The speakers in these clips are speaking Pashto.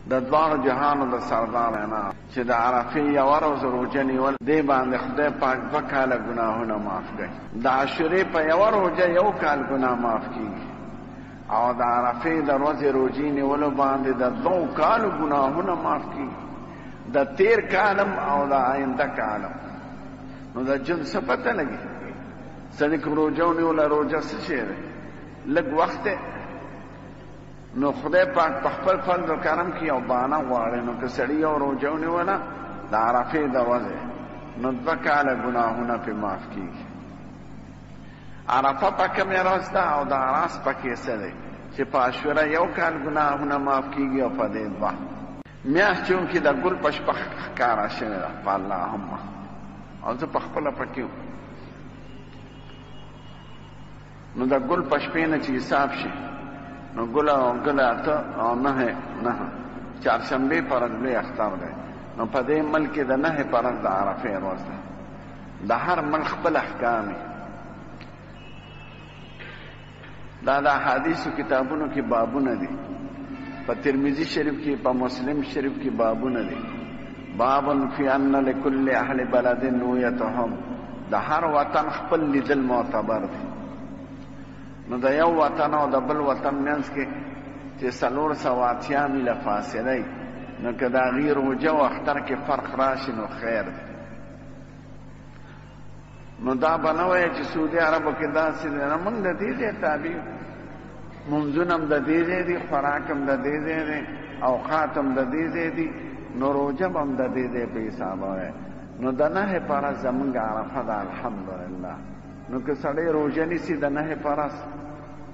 د دوانو جهانو د سردار نه چې د عرفې یو ورځ روژه نیول دې باندې خدای پاک 2 کاله ګناهونه معاف کړي. د عاشورې په یوه روژه 1 کال ګناه معاف کیږي، او د عرفې د ورځې روژې نیولو باندې د 2 کالو ګناهونه معاف کیږي، د تیر کالم او د آینده کالم. نو د جن څه پته لګي سړي که روژه ونیوله، روژه څه شی دی؟ لږ وخت دی. نو خدای پاک په خپل فضل و کرم کې یو بهانه غواړي. نو که سړي یو روژه ونیوله د عرفې د ورځې، نو 2 کاله ګناهونه پرې معاف کیږي. عرفه په کومې ورځ ده او د اعراس په کې څه دی چې په عاشوره 1 کال ګناهونه معاف کیږي او په دې 2. میاشت چونکې د ګل په شپه ښکاره شوې ده په اللهم، او زه په خپله پکې وم. نو د ګل په شپې نه چې حساب شي، نو ګل او ګل 8 او 9 چهارشنبې په ورځ لوی اختر دی. نو په دې ملک کې د 9 په ورځ د عرفې ورځ ده. د هر ملک خپل احکام دي. دا د احادیثو کتابونو کې بابونه دي، په ترمذی شریف کې، په مسلم شریف کې بابونه دي. باب فی ان لکل اهل بلد نویتهم، د هر وطن خپل لیدل معتبر دی. نو د یو وطن او د بل وطن منځ کې چې 480 میله فاصله، نو که د هغې روژه او اختر کې فرق راشي نو خیر دی. نو دا به نه وایه چې سعودي عربو کې داسې دی. نه، موږ د دې ځای تابع یو، منځونه هم د دې ځای دي، خوراک هم د دې ځای دی، اوقات هم د دې ځای دي، نو روژه به هم د دې ځای په حساب وایه. نو د 9 په ورځ زمونږ عرفه ده الحمدلله. نو که سړی روژه نیسي د 9 په ورځ،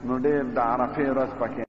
نو ډېر د عرفې ورځ پکې